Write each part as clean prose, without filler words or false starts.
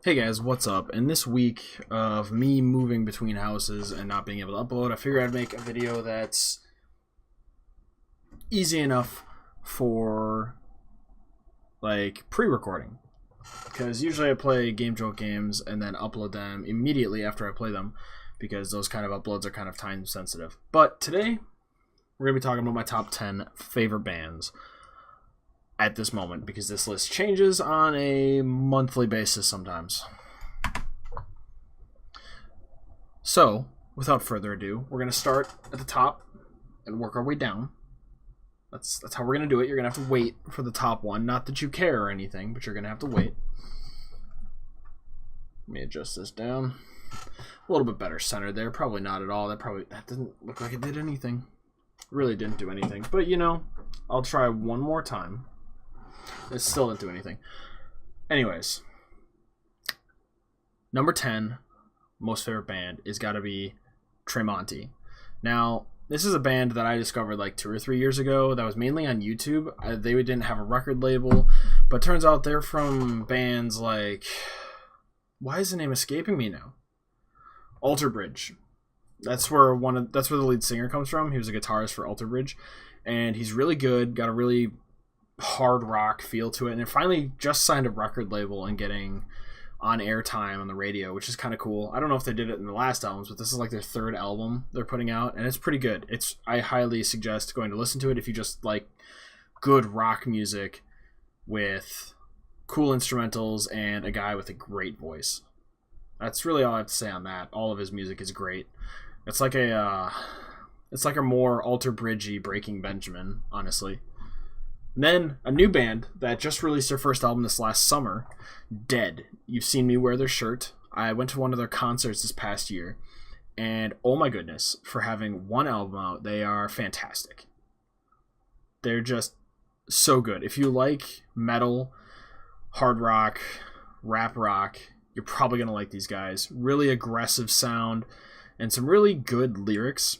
Hey guys, what's up? In this week of me moving between houses and not being able to upload, I figured I'd make a video that's easy enough for like pre-recording. Because usually I play Game Jolt games and then upload them immediately after I play them because those kind of uploads are kind of time sensitive. But today we're going to be talking about my top 10 favorite bands at this moment because this list changes on a monthly basis sometimes. So, without further ado, we're going to start at the top and work our way down. That's how we're going to do it. You're going to have to wait for the top one. Not that you care or anything, but you're going to have to wait. Let me adjust this down. A little bit better centered there. Probably not at all. That didn't look like it did anything. Really didn't do anything. But, you know, I'll try one more time. It still didn't do anything. Anyways, number 10, most favorite band, is got to be Tremonti. Now, this is a band that I discovered like 2 or 3 years ago that was mainly on YouTube. They didn't have a record label, but turns out they're from bands like... Why is the name escaping me now? Alter Bridge. That's where the lead singer comes from. He was a guitarist for Alter Bridge, and he's really good. Got a really hard rock feel to it, and it finally just signed a record label and getting on air time on the radio, which is kind of cool. I don't know if they did it in the last albums, but this is like their third album they're putting out, and it's pretty good. I highly suggest going to listen to it if you just like good rock music with cool instrumentals and a guy with a great voice. That's really all I have to say on that. All of his music is great. It's like a more Alter Bridgey Breaking Benjamin, honestly. And then a new band that just released their first album this last summer, Dead. You've seen me wear their shirt. I went to one of their concerts this past year, and oh my goodness, for having one album out, they are fantastic. They're just so good. If you like metal, hard rock, rap rock, you're probably going to like these guys. Really aggressive sound and some really good lyrics.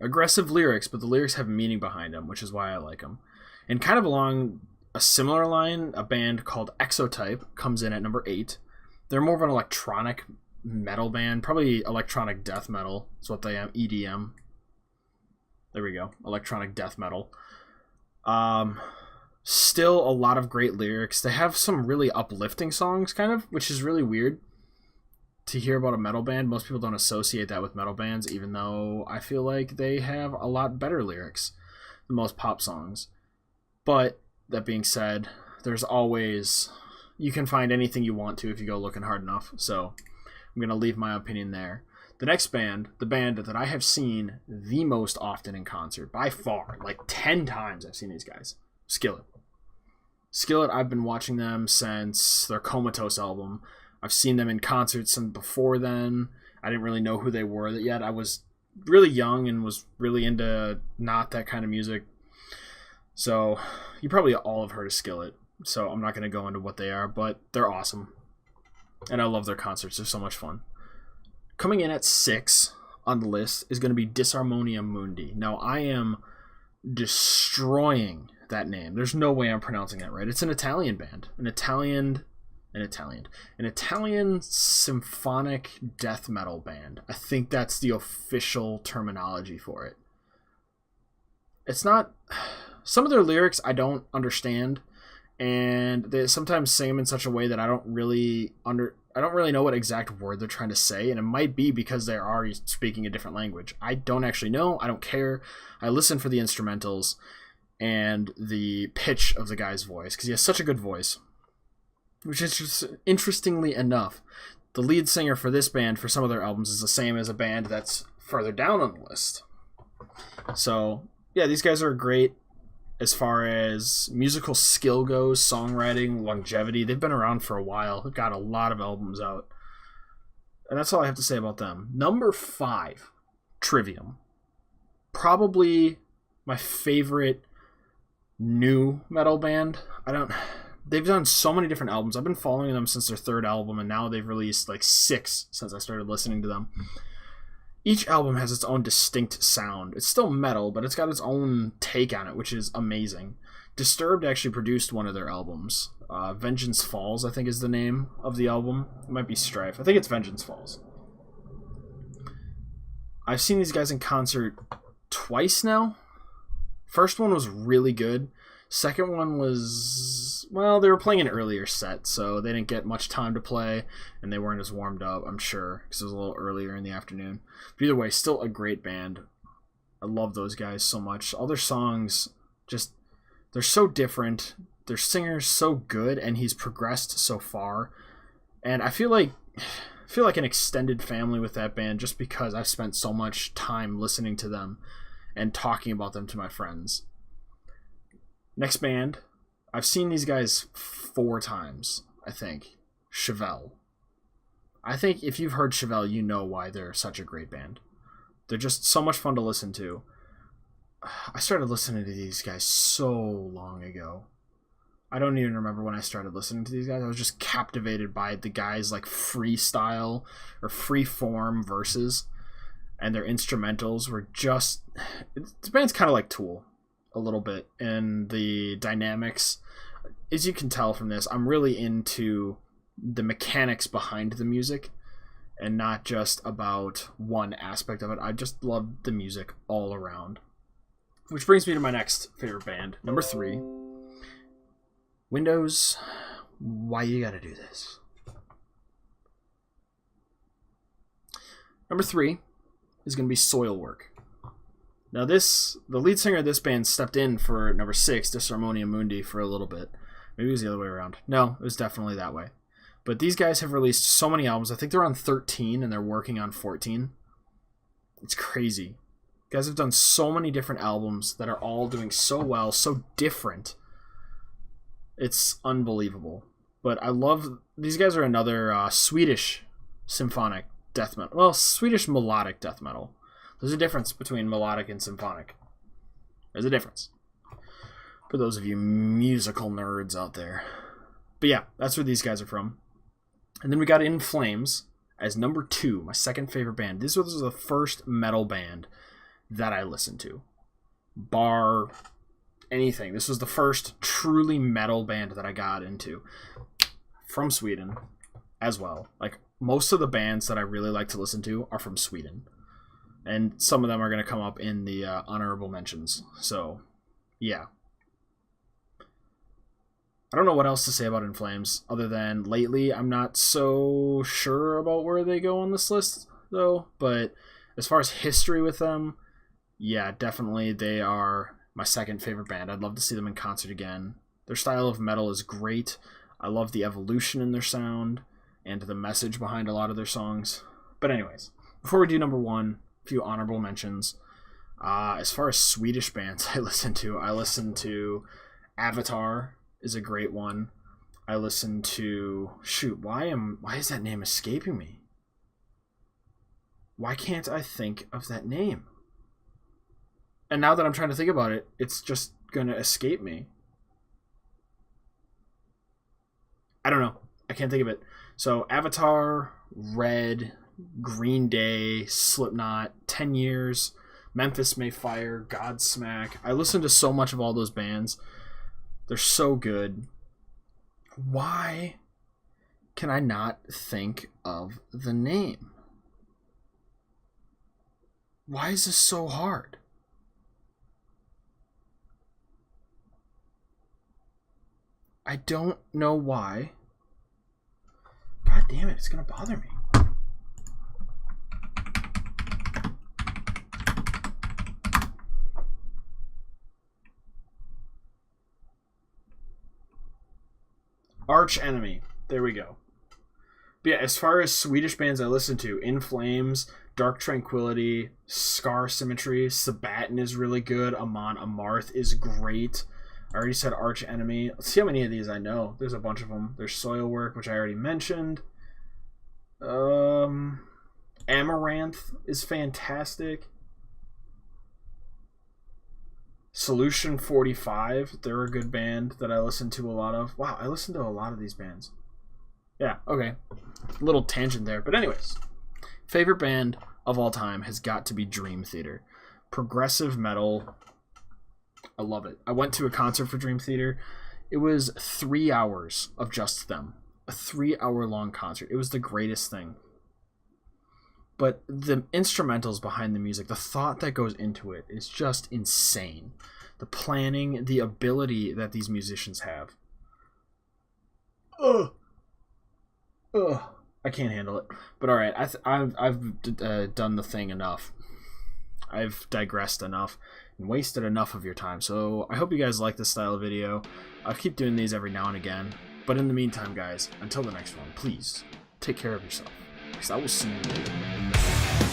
Aggressive lyrics, but the lyrics have meaning behind them, which is why I like them. And kind of along a similar line, a band called Exotype comes in at number 8. They're more of an electronic metal band, probably electronic death metal. That's what they am, EDM. There we go, electronic death metal. Still a lot of great lyrics. They have some really uplifting songs, kind of, which is really weird to hear about a metal band. Most people don't associate that with metal bands, even though I feel like they have a lot better lyrics than most pop songs. But that being said, you can find anything you want to if you go looking hard enough. So I'm going to leave my opinion there. The next band, the band that I have seen the most often in concert, by far, like 10 times I've seen these guys, Skillet. Skillet, I've been watching them since their Comatose album. I've seen them in concerts and before then. I didn't really know who they were yet. I was really young and was really into not that kind of music. So you probably all have heard of Skillet, so I'm not going to go into what they are, but they're awesome. And I love their concerts. They're so much fun. Coming in at 6 on the list is going to be Disharmonia Mundi. Now, I am destroying that name. There's no way I'm pronouncing that right. It's an Italian band. An Italian symphonic death metal band. I think that's the official terminology for it. It's not... Some of their lyrics I don't understand, and they sometimes sing them in such a way that I don't really know what exact word they're trying to say, and it might be because they are speaking a different language. I don't actually know. I don't care. I listen for the instrumentals and the pitch of the guy's voice because he has such a good voice. Which is just, interestingly enough, the lead singer for this band for some of their albums is the same as a band that's further down on the list. So yeah, these guys are great. As far as musical skill goes, songwriting, longevity, they've been around for a while. They've got a lot of albums out. And that's all I have to say about them. Number 5, Trivium. Probably my favorite new metal band. They've done so many different albums. I've been following them since their 3rd album, and now they've released like 6 since I started listening to them. Each album has its own distinct sound. It's still metal, but it's got its own take on it, which is amazing. Disturbed actually produced one of their albums. Vengeance Falls, I think, is the name of the album. It might be Strife. I think it's Vengeance Falls. I've seen these guys in concert twice now. First one was really good. Second one was, well, they were playing an earlier set, so they didn't get much time to play, and they weren't as warmed up, I'm sure, because it was a little earlier in the afternoon. But either way, still a great band. I love those guys so much. All their songs, just, they're so different. Their singer's so good, and he's progressed so far. And I feel like an extended family with that band just because I've spent so much time listening to them and talking about them to my friends. Next band, I've seen these guys 4 times, I think. Chevelle. I think if you've heard Chevelle, you know why they're such a great band. They're just so much fun to listen to. I started listening to these guys so long ago. I don't even remember when I started listening to these guys. I was just captivated by the guys' like freestyle or free form verses, and their instrumentals were just... The band's kind of like Tool a little bit, and the dynamics, as you can tell from this, I'm really into the mechanics behind the music and not just about one aspect of it. I just love the music all around. Which brings me to my next favorite band, number 3. Windows, why you gotta do this? Number 3 is gonna be Soilwork. Now the lead singer of this band stepped in for number 6, Disharmonia Mundi, for a little bit. Maybe it was the other way around. No, it was definitely that way. But these guys have released so many albums. I think they're on 13 and they're working on 14. It's crazy. You guys have done so many different albums that are all doing so well, so different. It's unbelievable. But I love... These guys are another Swedish symphonic death metal. Well, Swedish melodic death metal. There's a difference between melodic and symphonic. There's a difference. For those of you musical nerds out there. But yeah, that's where these guys are from. And then we got In Flames as number 2, my second favorite band. This was the first metal band that I listened to. Bar anything. This was the first truly metal band that I got into. From Sweden as well. Like, most of the bands that I really like to listen to are from Sweden. And some of them are going to come up in the honorable mentions. So, yeah. I don't know what else to say about In Flames, other than lately I'm not so sure about where they go on this list, though. But as far as history with them, yeah, definitely they are my second favorite band. I'd love to see them in concert again. Their style of metal is great. I love the evolution in their sound and the message behind a lot of their songs. But anyways, before we do number 1, a few honorable mentions. As far as Swedish bands I listen to Avatar is a great one. I listen to... Shoot, why is that name escaping me? Why can't I think of that name? And now that I'm trying to think about it, it's just gonna escape me. I don't know. I can't think of it. So, Avatar, Red, Green Day, Slipknot, 10 Years, Memphis May Fire, Godsmack. I listen to so much of all those bands. They're so good. Why can I not think of the name? Why is this so hard? I don't know why. God damn it, it's gonna bother me. Arch Enemy. There we go. But yeah, as far as Swedish bands I listen to, In Flames, Dark Tranquillity, Scar Symmetry, Sabaton is really good, Amon Amarth is great. I already said Arch Enemy. Let's see how many of these I know. There's a bunch of them. There's Soilwork, which I already mentioned. Amaranth is fantastic. Solution 45, they're a good band that I listen to a lot of. Wow, I listen to a lot of these bands. Yeah, okay. Little tangent there. But anyways, favorite band of all time has got to be Dream Theater. Progressive metal. I love it. I went to a concert for Dream Theater It was 3 hours of just them. A 3-hour long concert. It was the greatest thing. But the instrumentals behind the music, the thought that goes into it is just insane. The planning, the ability that these musicians have. Ugh. I can't handle it. But alright, I've done the thing enough. I've digressed enough and wasted enough of your time. So I hope you guys like this style of video. I'll keep doing these every now and again. But in the meantime, guys, until the next one, please take care of yourself, because I will see you later.